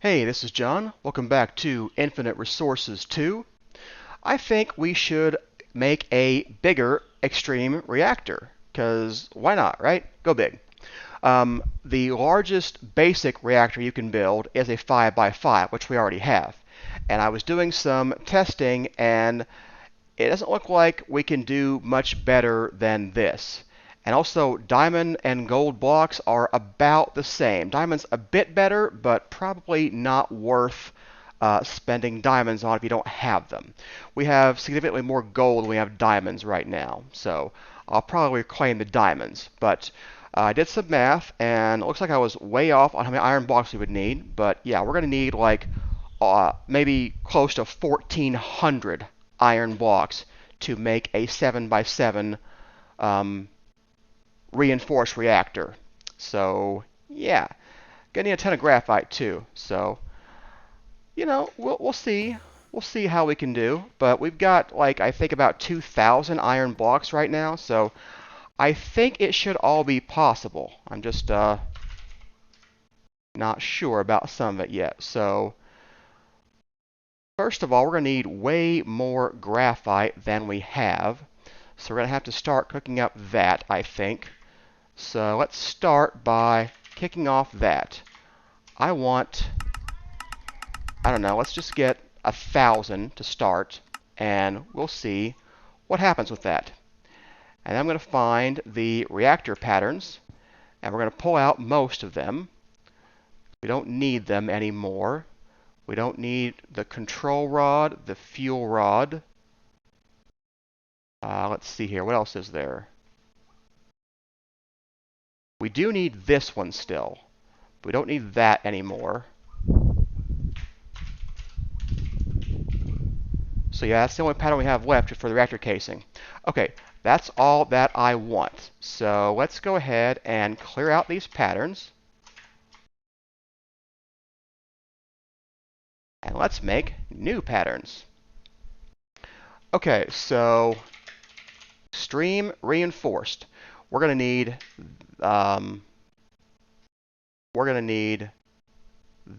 Hey, this is John. Welcome back to Infinite Resources 2. I think we should make a bigger extreme reactor, because why not, right? Go big. The largest basic reactor you can build is a 5x5, which we already have. And I was doing some testing, and it doesn't look like we can do much better than this. And also, diamond and gold blocks are about the same. Diamond's a bit better, but probably not worth spending diamonds on if you don't have them. We have significantly more gold than we have diamonds right now, so I'll probably reclaim the diamonds. But I did some math, and it looks like I was way off on how many iron blocks we would need. But yeah, we're going to need like maybe close to 1,400 iron blocks to make a 7x7 reinforced reactor. So yeah, gonna need a ton of graphite too. So we'll see. We'll see how we can do. But we've got like I think about 2,000 iron blocks right now. So I think it should all be possible. I'm just not sure about some of it yet. So first of all, we're going to need way more graphite than we have. So we're going to have to start cooking up that, I think. So let's start by kicking off that. I don't know, let's just get 1,000 to start, and we'll see what happens with that. And I'm going to find the reactor patterns, and we're going to pull out most of them. We don't need them anymore. We don't need the control rod, the fuel rod. Let's see here. What else is there? We do need this one still. We don't need that anymore. So yeah, that's the only pattern we have left for the reactor casing. Okay, that's all that I want. So let's go ahead and clear out these patterns. And let's make new patterns. Okay, so stream reinforced. We're going to need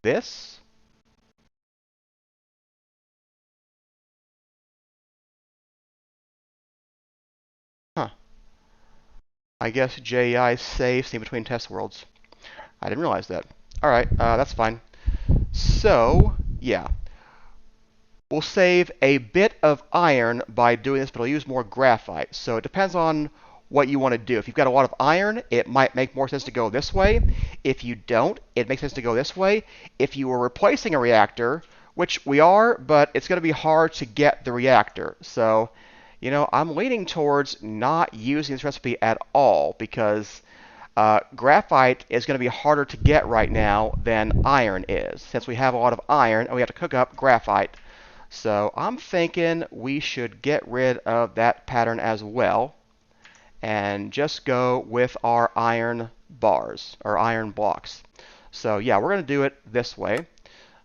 this. Huh. I guess JEI saves in between test worlds. I didn't realize that. Alright, that's fine. So, yeah. We'll save a bit of iron by doing this, but I'll use more graphite. So it depends on what you want to do. If you've got a lot of iron, it might make more sense to go this way. If you don't, it makes sense to go this way. If you were replacing a reactor, which we are, but it's going to be hard to get the reactor. So, I'm leaning towards not using this recipe at all because graphite is going to be harder to get right now than iron is, since we have a lot of iron and we have to cook up graphite. So I'm thinking we should get rid of that pattern as well and just go with our iron bars, or iron blocks. So yeah, we're going to do it this way.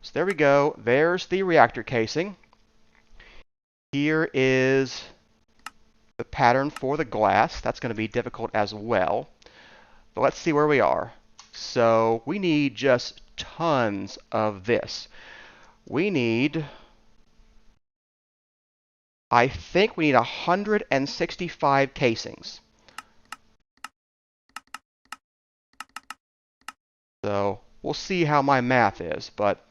So there we go. There's the reactor casing. Here is the pattern for the glass. That's going to be difficult as well. But let's see where we are. So we need just tons of this. I think we need 165 casings. So we'll see how my math is, but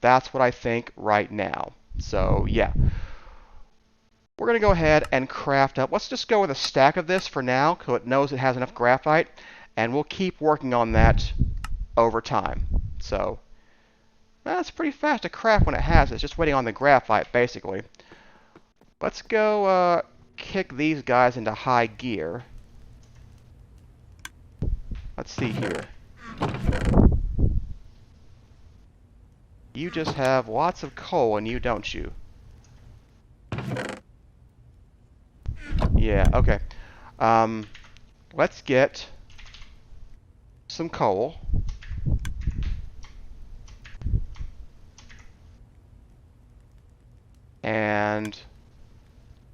that's what I think right now. So yeah, we're going to go ahead and craft up. Let's just go with a stack of this for now, so it knows it has enough graphite, and we'll keep working on that over time. So that's pretty fast to craft when it has it. It's just waiting on the graphite, basically. Let's go kick these guys into high gear. Let's see here. You just have lots of coal, and you don't you? Yeah, okay. Let's get some coal. And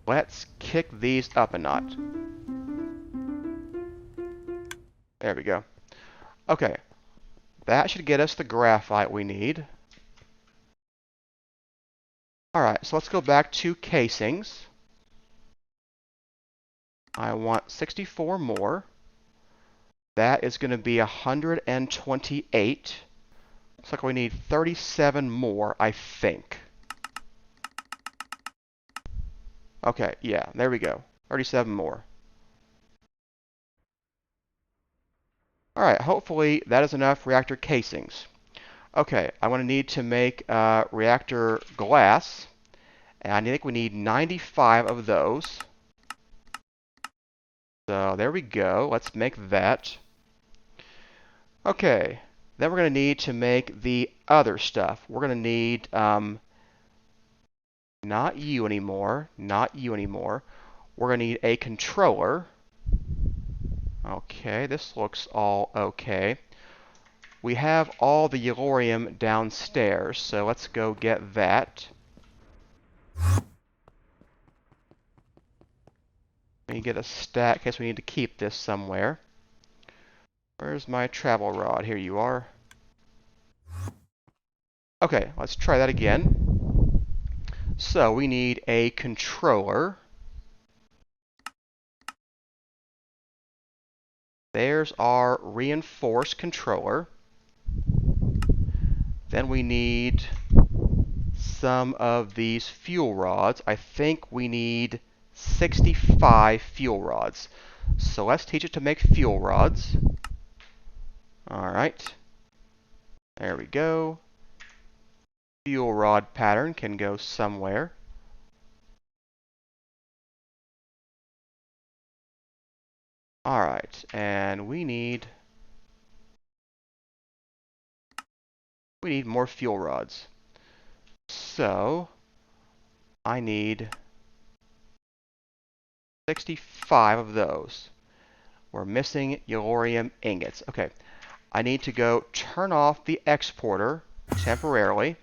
let's kick these up a notch. There we go. Okay. That should get us the graphite we need. Alright, so let's go back to casings. I want 64 more. That is going to be 128. Looks like we need 37 more, I think. Okay, yeah, there we go. 37 more. Alright, hopefully that is enough reactor casings. Okay, I'm going to need to make reactor glass. And I think we need 95 of those. So there we go. Let's make that. Okay, then we're going to need to make the other stuff. We're going to need not you anymore. Not you anymore. We're going to need a controller. Okay, this looks all okay. We have all the Eulerium downstairs, so let's go get that. Let me get a stack in case we need to keep this somewhere. Where's my travel rod? Here you are. Okay, let's try that again. So we need a controller. There's our reinforced controller. Then we need some of these fuel rods. I think we need 65 fuel rods. So let's teach it to make fuel rods. Alright. There we go. Fuel rod pattern can go somewhere. Alright, and we need more fuel rods. So I need 65 of those. We're missing Eulerium ingots. Okay, I need to go turn off the exporter temporarily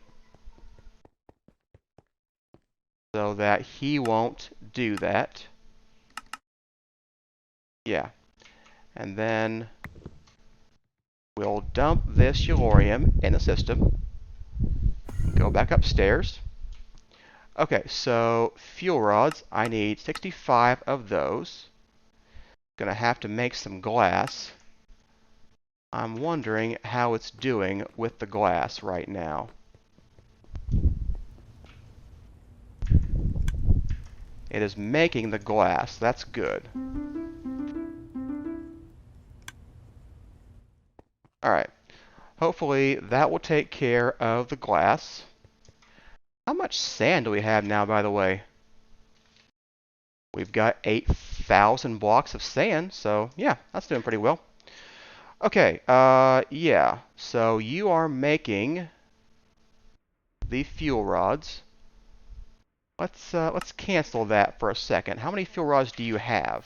so that he won't do that. Yeah, and then we'll dump this Eulerium in the system. Go back upstairs. Okay, so fuel rods, I need 65 of those. Gonna have to make some glass. I'm wondering how it's doing with the glass right now. It is making the glass. That's good. Alright. Hopefully that will take care of the glass. How much sand do we have now, by the way? We've got 8,000 blocks of sand, so yeah, that's doing pretty well. Okay, yeah. So you are making the fuel rods. Let's cancel that for a second. How many fuel rods do you have?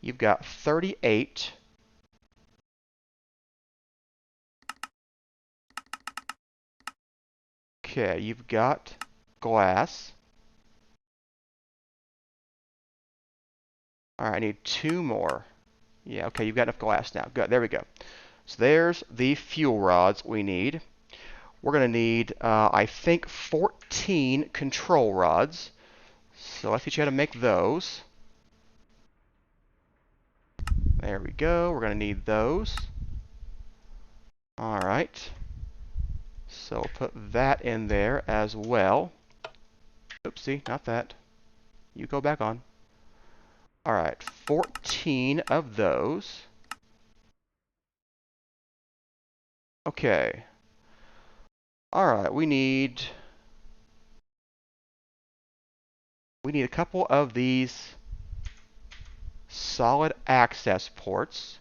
You've got 38. Okay, you've got glass. Alright, I need 2 more. Yeah, okay, you've got enough glass now. Good, there we go. So there's the fuel rods we need. We're going to need, I think, 14 control rods. So let's teach you how to make those. There we go. We're going to need those. Alright. So we'll put that in there as well. Oopsie, not that. You go back on. Alright, 14 of those. Okay. Alright, we need a couple of these solid access ports.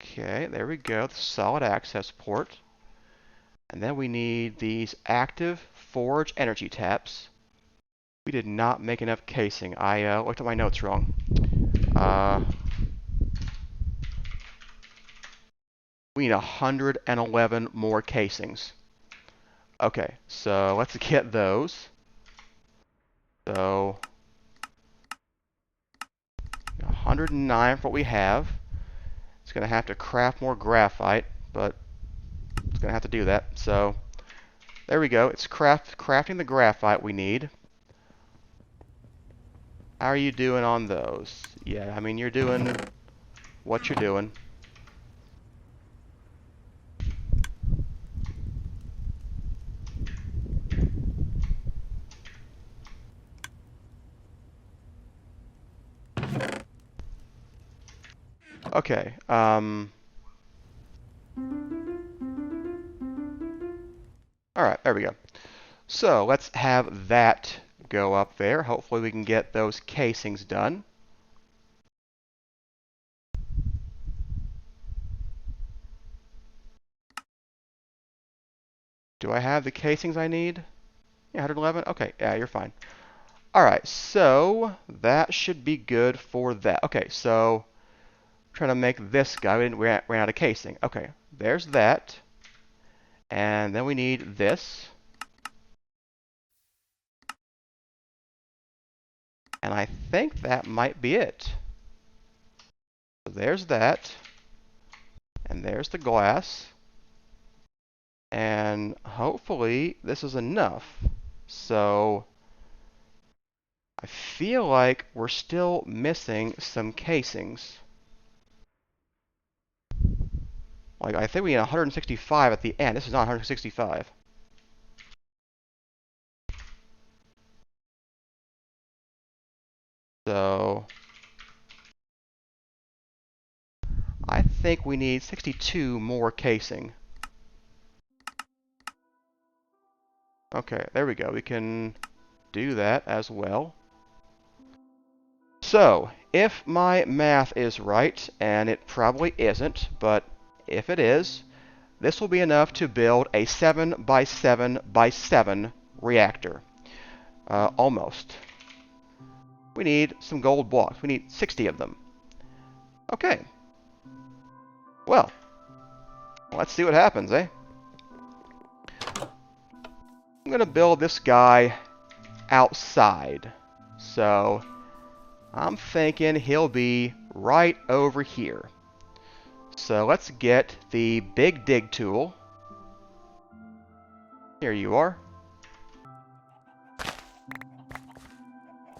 Okay, there we go, the solid access port. And then we need these active forge energy taps. We did not make enough casing. I looked at my notes wrong. We need 111 more casings. Okay, so let's get those. So 109 for what we have. It's going to have to craft more graphite, but it's going to have to do that. So there we go. It's crafting the graphite we need. How are you doing on those? Yeah, I mean, you're doing what you're doing. Okay. Alright, there we go. So let's have that go up there. Hopefully we can get those casings done. Do I have the casings I need? Yeah, 111? Okay, yeah, you're fine. Alright, so that should be good for that. Okay, so trying to make this guy. We ran out of casing. Okay, there's that. And then we need this. And I think that might be it. So there's that. And there's the glass. And hopefully this is enough. So I feel like we're still missing some casings. Like, I think we need 165 at the end. This is not 165. So I think we need 62 more casing. Okay, there we go. We can do that as well. So, if my math is right, and it probably isn't, but if it is, this will be enough to build a 7 by 7 by 7 reactor. Almost. We need some gold blocks. We need 60 of them. Okay. Well, let's see what happens, eh? I'm going to build this guy outside. So, I'm thinking he'll be right over here. So let's get the big dig tool. Here you are.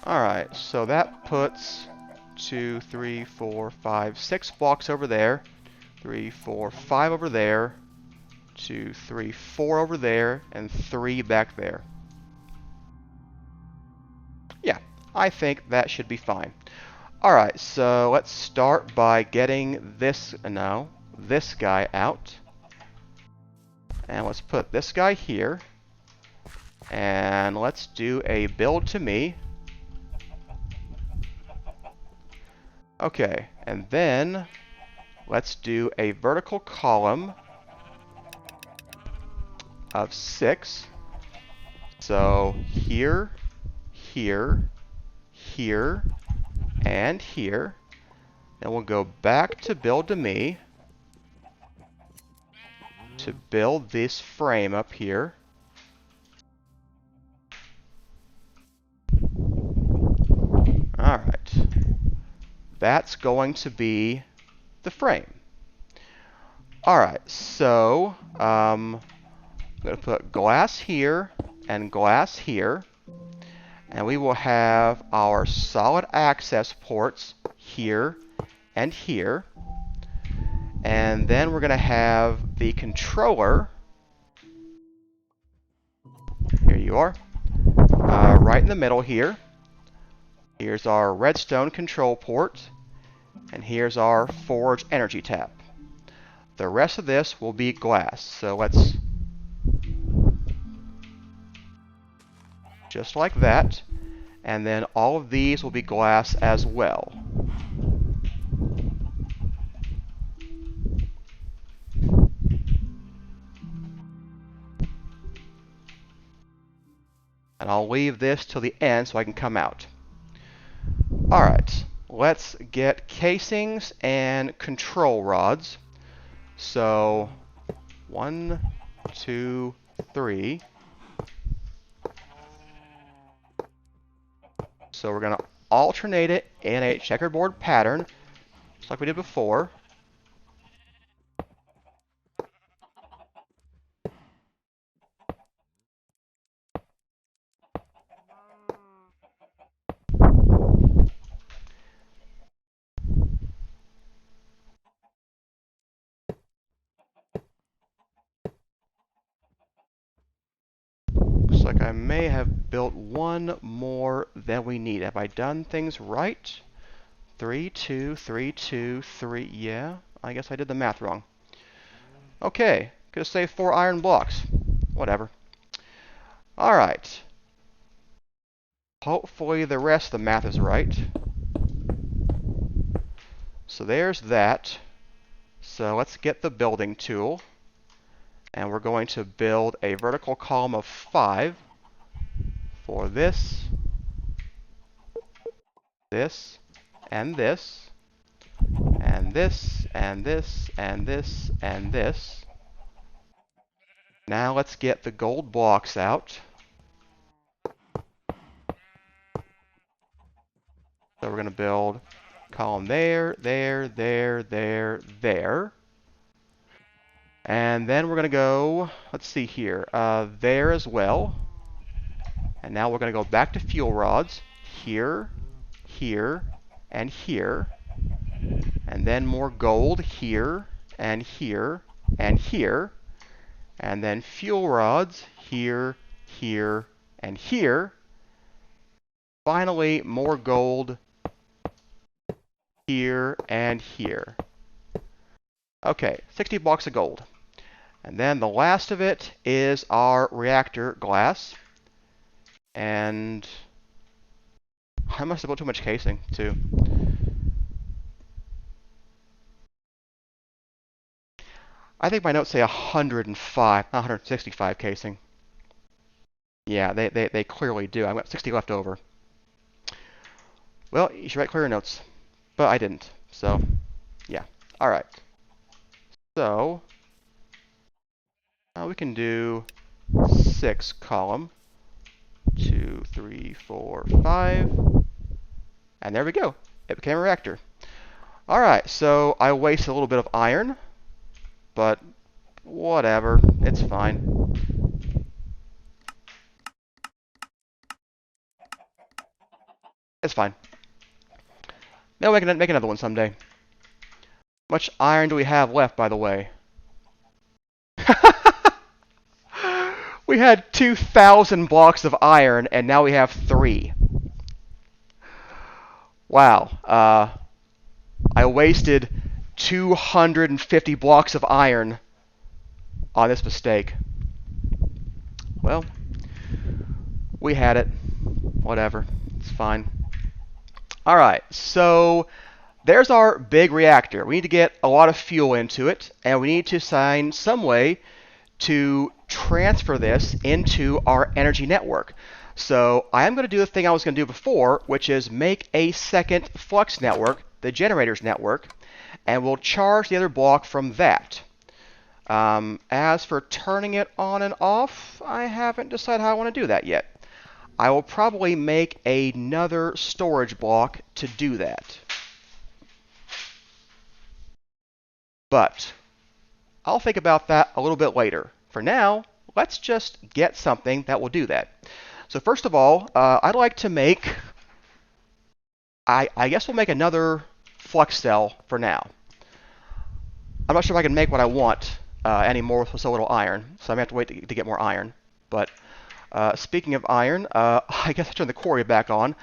Alright, so that puts 2, 3, 4, 5, 6 blocks over there. 3, 4, 5 over there. 2, 3, 4 over there. And 3 back there. Yeah, I think that should be fine. Alright, so let's start by getting this guy out. And let's put this guy here. And let's do a build to me. Okay, and then let's do a vertical column of 6. So here, here, here, and here. Then we'll go back to build to me to build this frame up here. Alright. That's going to be the frame. Alright, so I'm going to put glass here and glass here. And we will have our solid access ports here and here. And then we're going to have the controller. Here you are. Right in the middle here. Here's our redstone control port. And here's our forge energy tap. The rest of this will be glass. So let's... just like that. And then all of these will be glass as well. And I'll leave this till the end so I can come out. Alright, let's get casings and control rods. So, 1, 2, 3. So we're going to alternate it in a checkerboard pattern, just like we did before. Looks like I may have built one more than we need. Have I done things right? 3, 2, 3, 2, 3. Yeah, I guess I did the math wrong. Okay, could have saved 4 iron blocks. Whatever. Alright. Hopefully the rest of the math is right. So there's that. So let's get the building tool. And we're going to build a vertical column of 5 for this, this, and this, and this, and this, and this, and this. Now let's get the gold blocks out. So we're going to build column there, there, there, there, there. And then we're going to go, let's see here, there as well. And now we're going to go back to fuel rods, here, here, and here. And then more gold here, and here, and here. And then fuel rods here, here, and here. Finally, more gold here and here. Okay, 60 blocks of gold. And then the last of it is our reactor glass. And I must have built too much casing, too. I think my notes say 105, not 165 casing. Yeah, they clearly do. I've got 60 left over. Well, you should write clearer notes. But I didn't. So, yeah. All right. So, we can do 6 column. 2, 3, 4, 5. And there we go. It became a reactor. All right. So I wasted a little bit of iron. But whatever. It's fine. It's fine. Maybe we can make another one someday. How much iron do we have left, by the way? We had 2,000 blocks of iron, and now we have 3. Wow. I wasted 250 blocks of iron on this mistake. Well, we had it. Whatever. It's fine. All right. So there's our big reactor. We need to get a lot of fuel into it, and we need to find some way to transfer this into our energy network. So I am going to do the thing I was going to do before, which is make a second flux network, the generators network, and we'll charge the other block from that. As for turning it on and off, I haven't decided how I want to do that yet. I will probably make another storage block to do that. But I'll think about that a little bit later. For now, let's just get something that will do that. So first of all, I'd like to make, I guess we'll make another flux cell for now. I'm not sure if I can make what I want anymore with so little iron, so I'm going to have to wait to get more iron. But speaking of iron, I guess I turned the quarry back on.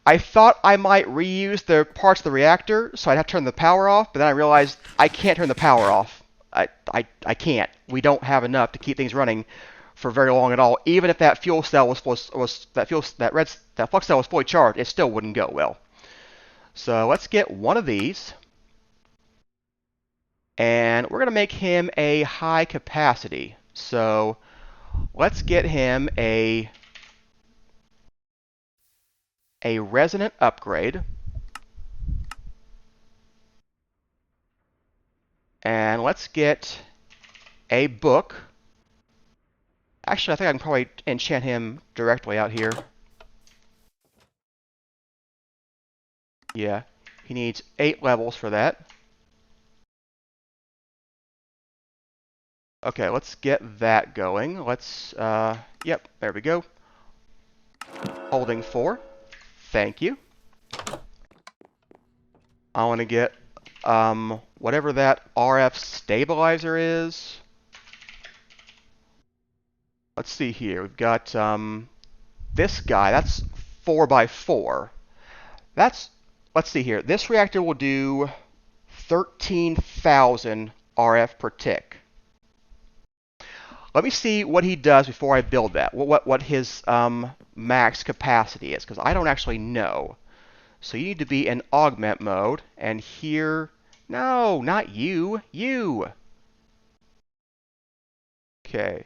I thought I might reuse the parts of the reactor, so I'd have to turn the power off, but then I realized I can't turn the power off. I can't. We don't have enough to keep things running for very long at all. Even if that fuel cell that flux cell was fully charged, it still wouldn't go well. So let's get one of these, and we're going to make him a high capacity. So let's get him a resonant upgrade. And let's get a book. Actually, I think I can probably enchant him directly out here. Yeah, he needs 8 levels for that. Okay, let's get that going. Let's, yep, there we go. Holding 4. Thank you. I want to get, whatever that RF stabilizer is. Let's see here. We've got, this guy. That's 4x4. Let's see here. This reactor will do 13,000 RF per tick. Let me see what he does before I build that. What his max capacity is, because I don't actually know. So you need to be in augment mode, and here, no, not you, you. Okay.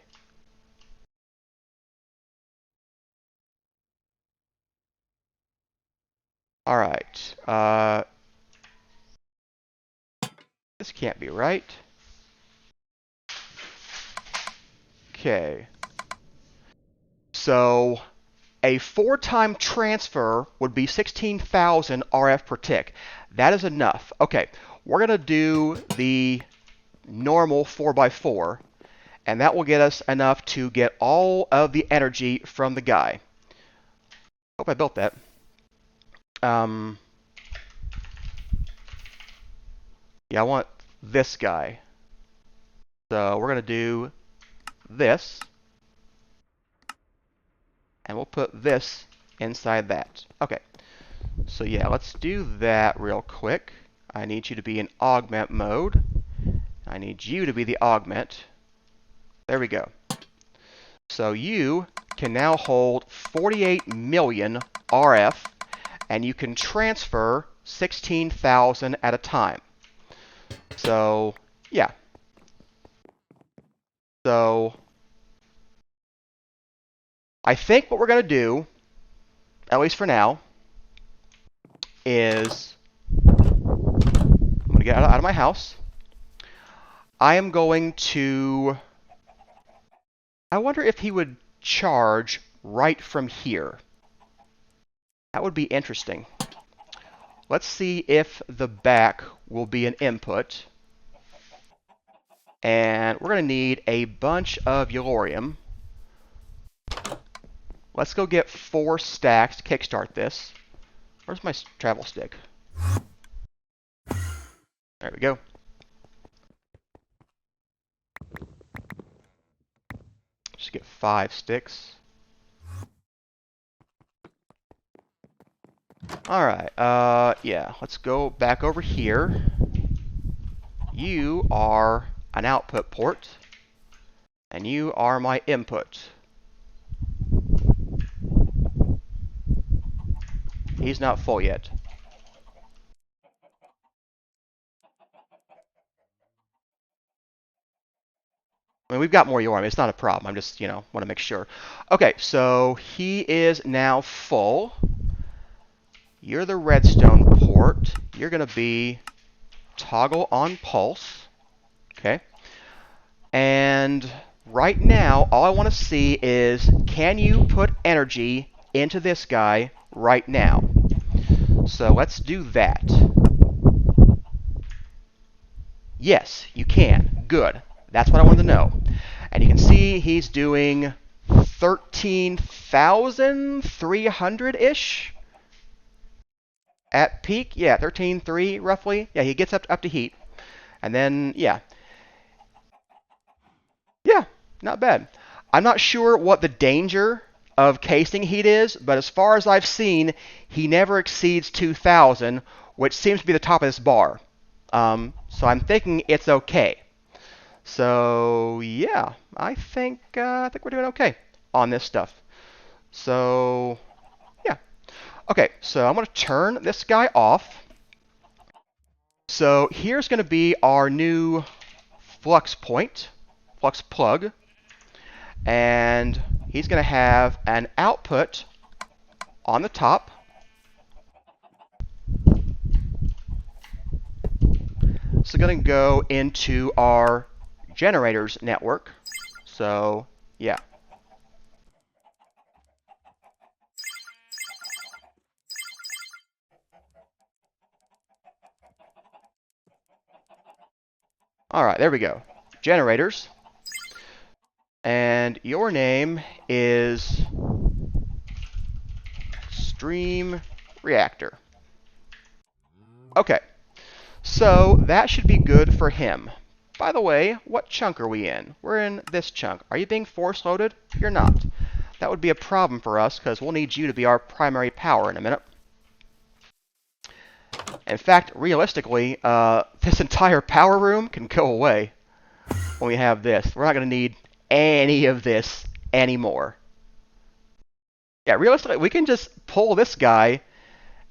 All right. This can't be right. Okay. So a 4-time transfer would be 16,000 RF per tick. That is enough. Okay, we're going to do the normal 4x4, and that will get us enough to get all of the energy from the guy. Hope I built that. Yeah, I want this guy. So we're going to do this, and we'll put this inside that. Okay, so yeah, let's do that real quick. I need you to be in augment mode. I need you to be the augment. There we go. So you can now hold 48 million RF, and you can transfer 16,000 at a time. So, yeah. So, I think what we're going to do, at least for now, is I'm going to get out of my house. I am going to... I wonder if he would charge right from here. That would be interesting. Let's see if the back will be an input. And we're going to need a bunch of Eulerium. Let's go get 4 stacks to kickstart this. Where's my travel stick? There we go. Just get 5 sticks. Alright, yeah, let's go back over here. You are an output port, and you are my input. He's not full yet. I mean, we've got more Eulerium. It's not a problem. I'm just, want to make sure. Okay, so he is now full. You're the redstone port. You're going to be toggle on pulse. Okay. And right now, all I want to see is, can you put energy into this guy right now? So let's do that. Yes, you can. Good. That's what I wanted to know. And you can see he's doing 13,300-ish at peak. Yeah, 13.3 roughly. Yeah, he gets up to heat. And then, yeah. Yeah, not bad. I'm not sure what the danger of casing heat is, but as far as I've seen, he never exceeds 2,000, which seems to be the top of this bar. So I'm thinking it's okay. So yeah, I think we're doing okay on this stuff. So yeah. Okay, so I'm going to turn this guy off. So here's going to be our new flux point, flux plug. And he's going to have an output on the top. So going to go into our generators network. So yeah. Alright, there we go. Generators. And your name is Stream Reactor. Okay, so that should be good for him. By the way, what chunk are we in? We're in this chunk. Are you being force loaded? You're not. That would be a problem for us because we'll need you to be our primary power in a minute. In fact, realistically, this entire power room can go away when we have this. We're not going to need any of this anymore. Yeah, realistically, we can just pull this guy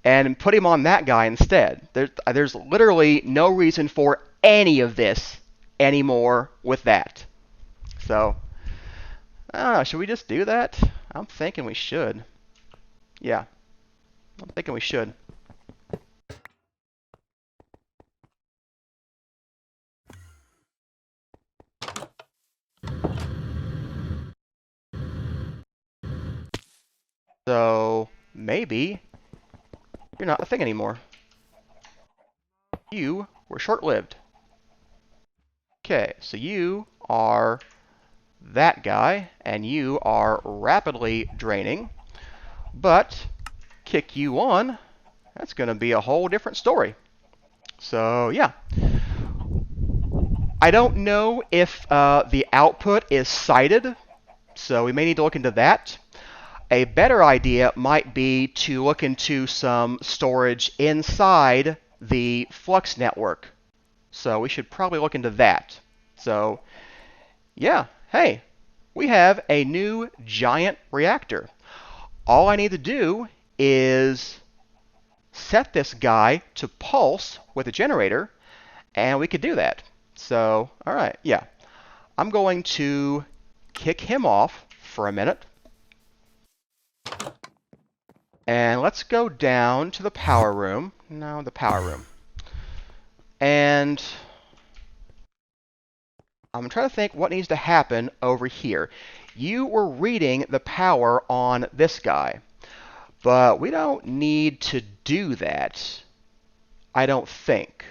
and put him on that guy instead. There's literally no reason for any of this anymore with that. So, I don't know, should we just do that? I'm thinking we should. Yeah, I'm thinking we should. So, maybe you're not a thing anymore. You were short-lived. Okay, so you are that guy, and you are rapidly draining. But kick you on, that's going to be a whole different story. So, yeah. I don't know if the output is cited, so we may need to look into that. A better idea might be to look into some storage inside the Flux network. So we should probably look into that. So, yeah, hey, we have a new giant reactor. All I need to do is set this guy to pulse with a generator, and we could do that. So, all right, yeah. I'm going to kick him off for a minute. And let's go down to the power room. No, the power room. And I'm trying to think what needs to happen over here. You were reading the power on this guy. But we don't need to do that, I don't think.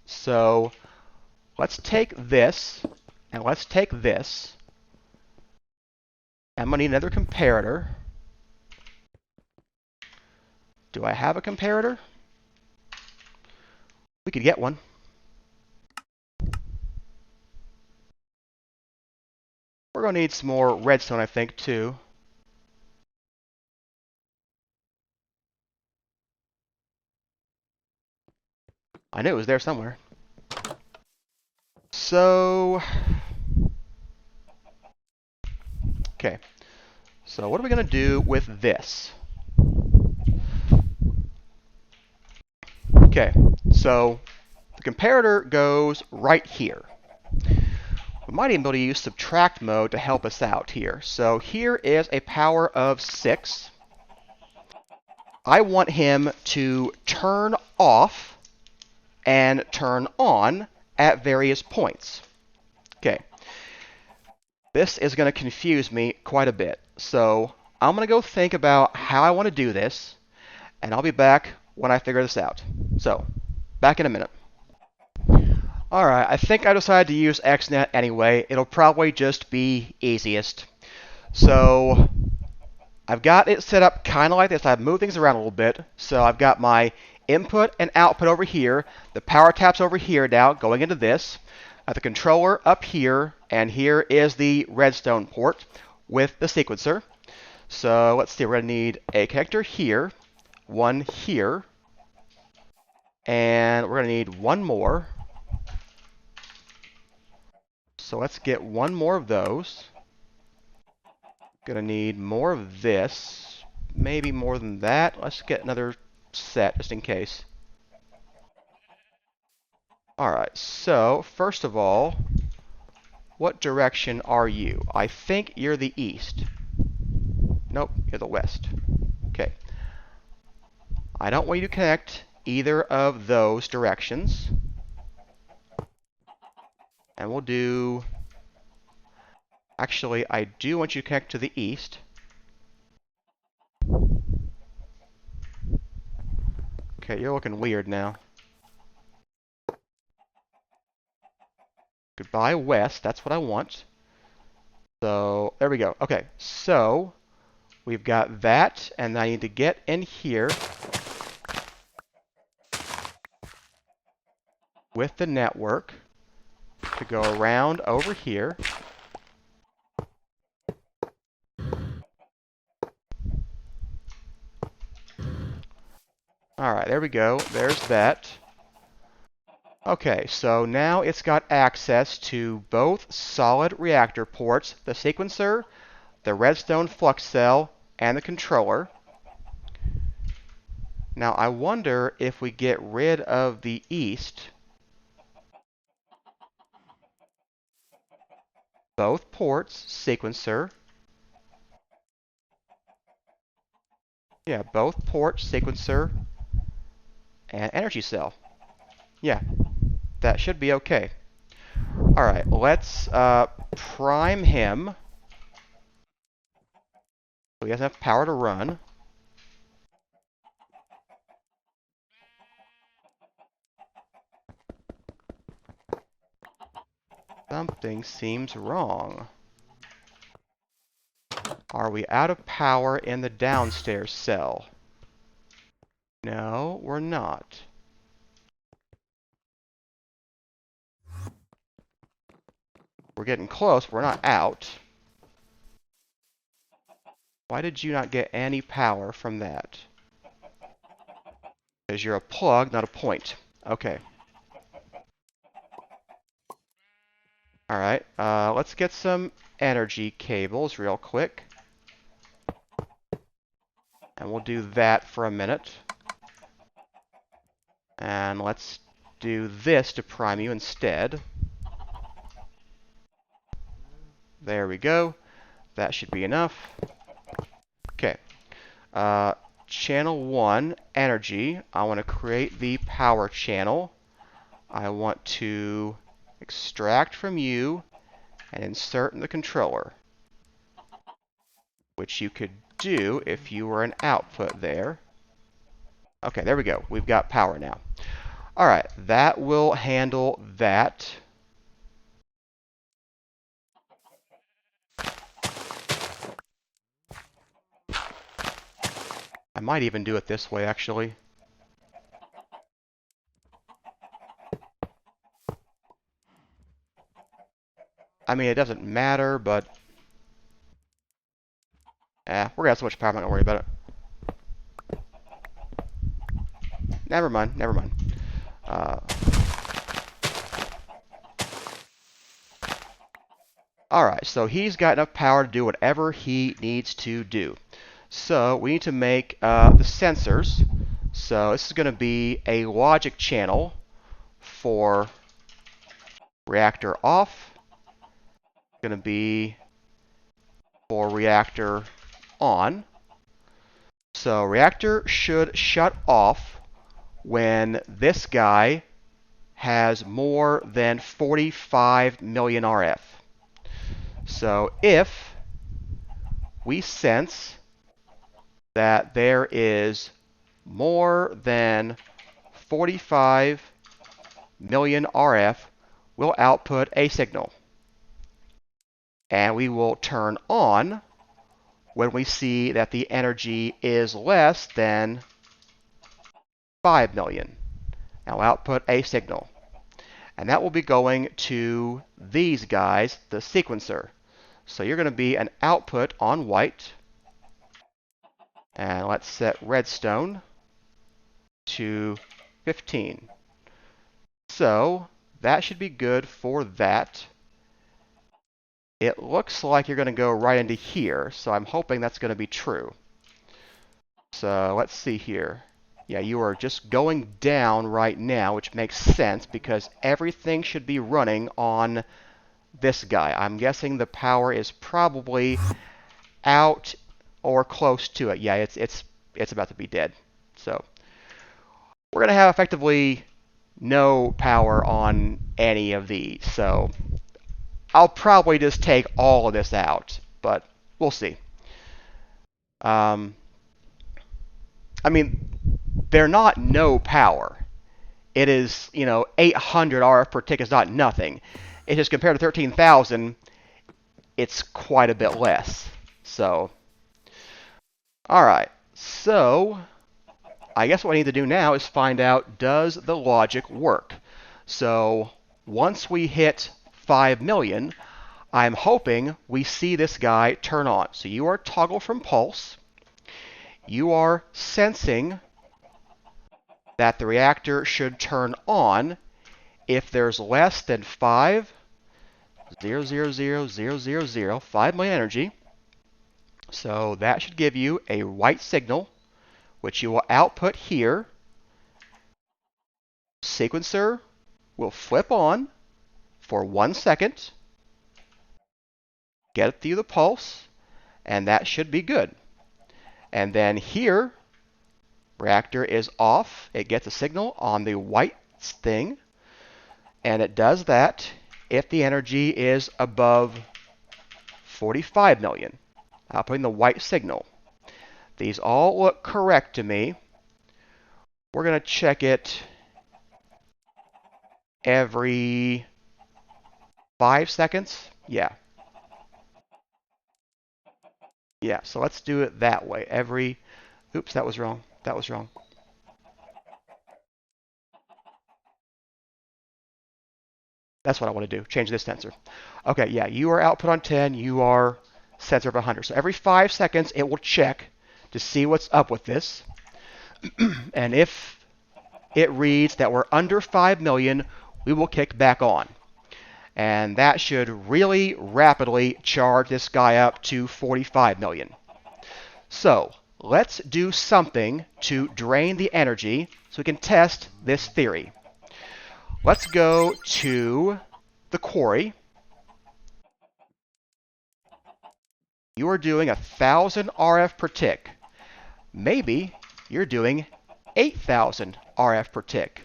So let's take this, and let's take this. I'm going to need another comparator. Do I have a comparator? We could get one. We're going to need some more redstone, I think, too. I knew it was there somewhere. So, okay. So what are we going to do with this? Okay, so the comparator goes right here. We might even be able to use subtract mode to help us out here. So here is a power of 6. I want him to turn off and turn on at various points. Okay. This is going to confuse me quite a bit. So I'm going to go think about how I want to do this, and I'll be back when I figure this out. So, back in a minute. Alright, I think I decided to use XNet anyway. It'll probably just be easiest. So, I've got it set up kind of like this. I've moved things around a little bit. So I've got my input and output over here. The power tap's over here now, going into this. I've got the controller up here, and here is the redstone port with the sequencer. So let's see, we're going to need a connector here, one here, and we're going to need one more. So let's get one more of those. Gonna need more of this, maybe more than that. Let's get another set just in case. Alright, so first of all, what direction are you? I think you're the east. Nope, you're the west. Okay. I don't want you to connect either of those directions. And we'll do... Actually, I do want you to connect to the east. Okay, you're looking weird now. Goodbye, west. That's what I want. So there we go. Okay, so we've got that, and I need to get in here with the network to go around over here. All right, there we go. There's that. Okay, so now it's got access to both solid reactor ports, the sequencer, the redstone flux cell, and the controller. Now I wonder if we get rid of the east, both ports, sequencer, yeah, both ports, sequencer, and energy cell. Yeah, that should be okay. All right, let's prime him so he has enough power to run. Something seems wrong. Are we out of power in the downstairs cell? No, we're not. We're getting close. We're not out. Why did you not get any power from that? Because you're a plug, not a point. Okay. Alright, let's get some energy cables real quick. And we'll do that for a minute. And let's do this to prime you instead. There we go. That should be enough. Okay. Channel 1, energy. I want to create the power channel. I want to extract from you and insert in the controller, which you could do if you were an output there. Okay, there we go. We've got power now. All right, that will handle that. I might even do it this way, actually. I mean, it doesn't matter, but we're gonna have so much power, I'm not gonna worry about it. Never mind, never mind. Alright, so he's got enough power to do whatever he needs to do. So we need to make the sensors. So this is going to be a logic channel for reactor off. It's going to be for reactor on. So reactor should shut off when this guy has more than 45 million RF. So if we sense that there is more than 45 million RF, we'll output a signal. And we will turn on when we see that the energy is less than 5 million. And we'll output a signal. And that will be going to these guys, the sequencer. So you're going to be an output on white. And let's set redstone to 15. So that should be good for that. It looks like you're going to go right into here, so I'm hoping that's going to be true. So let's see here. Yeah, you are just going down right now, which makes sense because everything should be running on this guy. I'm guessing the power is probably out or close to it. Yeah, it's about to be dead. So we're going to have effectively no power on any of these. So I'll probably just take all of this out, but we'll see. I mean, they're not no power. It is, 800 RF per tick is not nothing. It's just compared to 13,000, it's quite a bit less. So, all right. So, I guess what I need to do now is find out, does the logic work? So, once we hit 5 million, I'm hoping we see this guy turn on. So you are toggle from pulse. You are sensing that the reactor should turn on if there's less than 5 million energy. So that should give you a white signal, which you will output here. Sequencer will flip on for 1 second, get it through the pulse, and that should be good. And then here, reactor is off. It gets a signal on the white thing, and it does that if the energy is above 45 million, outputting the white signal. These all look correct to me. We're going to check it every 5 seconds. Yeah. Yeah, so let's do it that way. Oops, that was wrong. That was wrong. That's what I want to do. Change this sensor. Okay, yeah, you are output on 10. You are sensor of 100. So every 5 seconds, it will check to see what's up with this. And if it reads that we're under 5 million, we will kick back on. And that should really rapidly charge this guy up to 45 million. So let's do something to drain the energy so we can test this theory. Let's go to the quarry. You are doing 1,000 RF per tick. Maybe you're doing 8,000 RF per tick.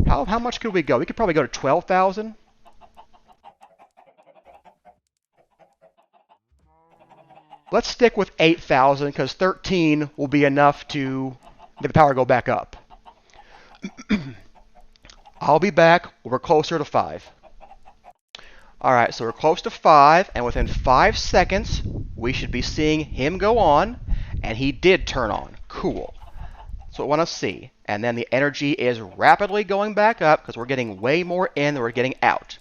How much could we go? We could probably go to 12,000. Let's stick with 8,000 because 13 will be enough to make the power go back up. I'll be back when we're closer to 5. All right, so we're close to 5, and within 5 seconds, we should be seeing him go on, and he did turn on. Cool. That's what we want to see. And then the energy is rapidly going back up because we're getting way more in than we're getting out.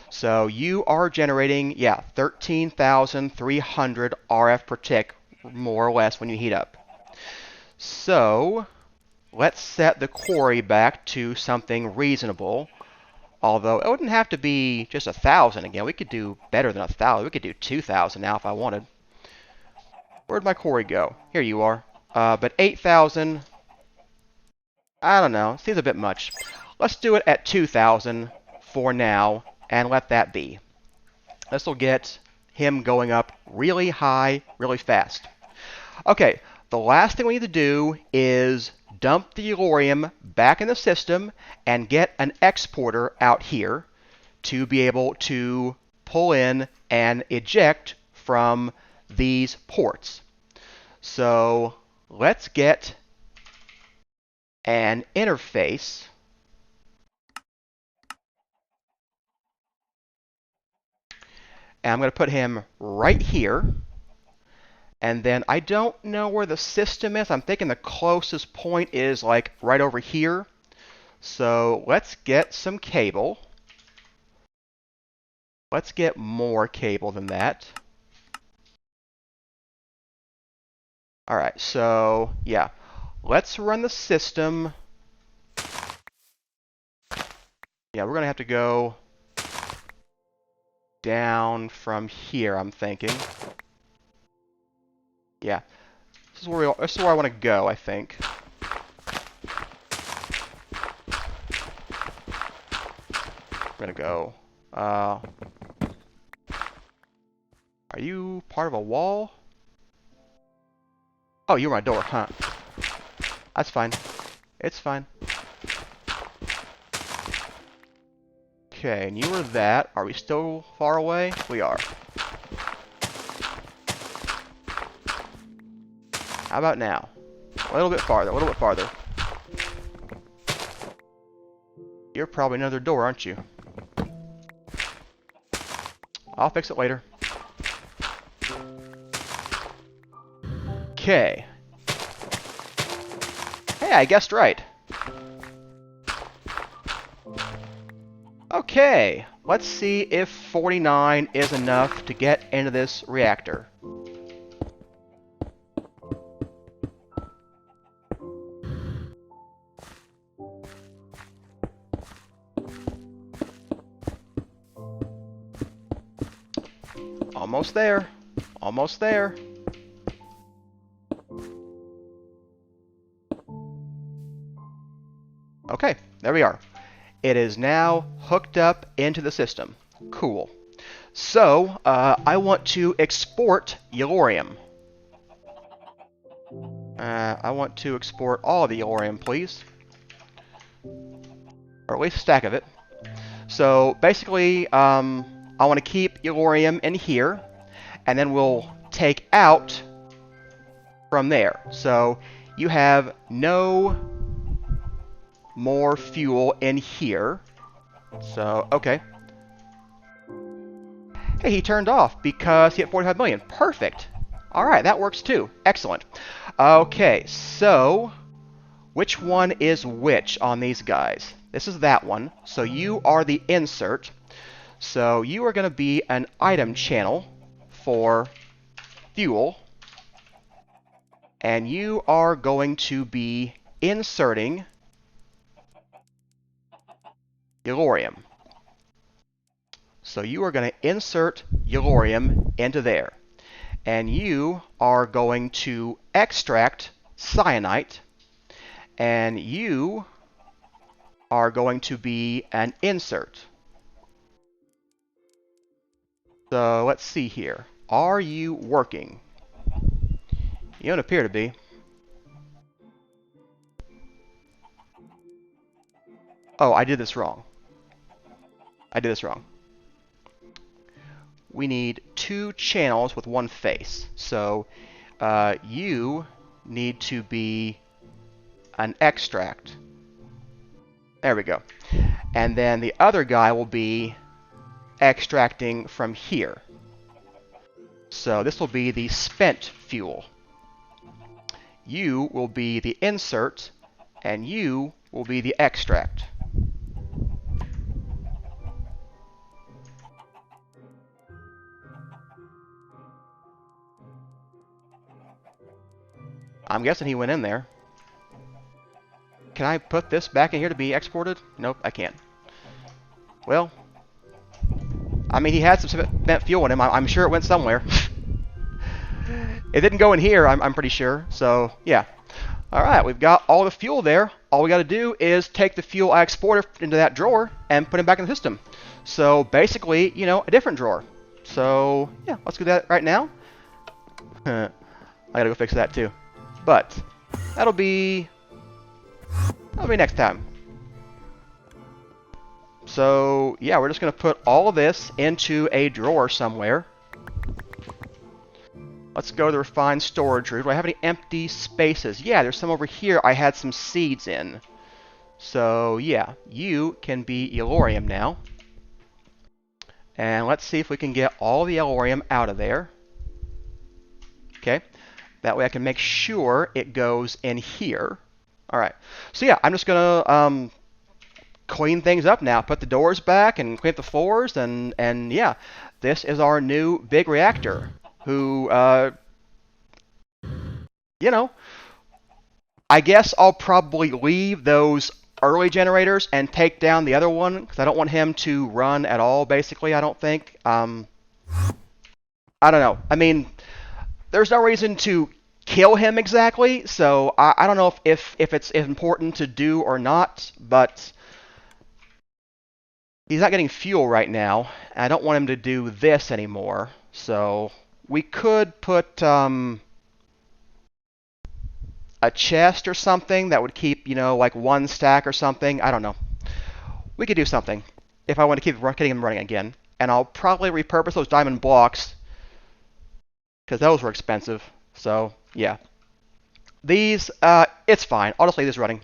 So you are generating, 13,300 RF per tick, more or less, when you heat up. So let's set the quarry back to something reasonable. Although it wouldn't have to be just 1,000 again. We could do better than 1,000. We could do 2,000 now if I wanted. Where'd my quarry go? Here you are. But 8,000, I don't know. Seems a bit much. Let's do it at 2,000 for now and let that be. This will get him going up really high, really fast. Okay, the last thing we need to do is dump the Eulerium back in the system and get an exporter out here to be able to pull in and eject from these ports. So let's get an interface. And I'm going to put him right here. And then I don't know where the system is. I'm thinking the closest point is like right over here. So let's get some cable. Let's get more cable than that. All right, so yeah, let's run the system. Yeah, we're going to have to go down from here, I'm thinking. Yeah, this is where I want to go, I think. We're going to go. Are you part of a wall? Oh, you're my door, huh? That's fine. It's fine. Okay, and you were that. Are we still far away? We are. How about now? A little bit farther, a little bit farther. You're probably another door, aren't you? I'll fix it later. Okay. Hey, I guessed right. Okay, let's see if 49 is enough to get into this reactor. Almost there. Almost there. Okay, there we are. It is now hooked up into the system. Cool. So, I want to export Eulerium. I want to export all of the Eulerium, please. Or at least a stack of it. So, basically, I want to keep Eulerium in here, and then we'll take out from there. So, you have no more fuel in here. So, okay. Hey, he turned off because he had 45 million. Perfect. Alright, that works too. Excellent. Okay, so which one is which on these guys? This is that one. So you are the insert. So you are going to be an item channel for fuel. And you are going to be inserting Eulerium. So you are going to insert Eulerium into there. And you are going to extract cyanite. And you are going to be an insert. So let's see here. Are you working? You don't appear to be. Oh, I did this wrong. I did this wrong. We need 2 channels with 1 face. So you need to be an extract. There we go. And then the other guy will be extracting from here. So this will be the spent fuel. You will be the insert, and you will be the extract. I'm guessing he went in there. Can I put this back in here to be exported? Nope, I can't. Well, I mean, he had some spent fuel in him. I'm sure it went somewhere. It didn't go in here, I'm pretty sure. So, yeah. Alright, we've got all the fuel there. All we got to do is take the fuel I exported into that drawer and put it back in the system. So, basically, you know, a different drawer. So, yeah, let's do that right now. I gotta go fix that too. But that'll be next time. So yeah, we're just gonna put all of this into a drawer somewhere. Let's go to the refined storage room. Do I have any empty spaces? Yeah, there's some over here I had some seeds in. So yeah, you can be Eulerium now. And let's see if we can get all the Eulerium out of there. Okay. That way I can make sure it goes in here. Alright. So yeah, I'm just going to clean things up now. Put the doors back and clean up the floors. And yeah, this is our new big reactor. Who, you know, I guess I'll probably leave those early generators and take down the other one. Because I don't want him to run at all, basically, I don't think. I don't know. I mean, there's no reason to kill him exactly, so I don't know if it's important to do or not, but he's not getting fuel right now, and I don't want him to do this anymore, so we could put a chest or something that would keep, you know, like 1 stack or something. I don't know. We could do something if I want to keep getting him running again, and I'll probably repurpose those diamond blocks because those were expensive. So, yeah. These, it's fine. I'll just leave this running.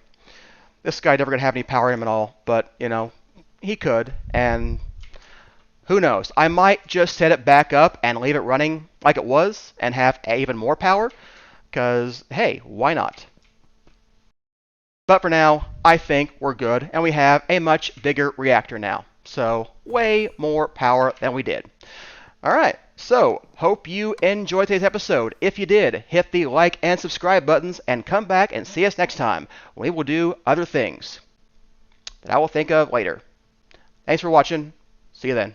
This guy never going to have any power in him at all, but, you know, he could, and who knows? I might just set it back up and leave it running like it was and have even more power, because, hey, why not? But for now, I think we're good, and we have a much bigger reactor now. So, way more power than we did. Alright, so, hope you enjoyed today's episode. If you did, hit the like and subscribe buttons, and come back and see us next time, when we will do other things that I will think of later. Thanks for watching. See you then.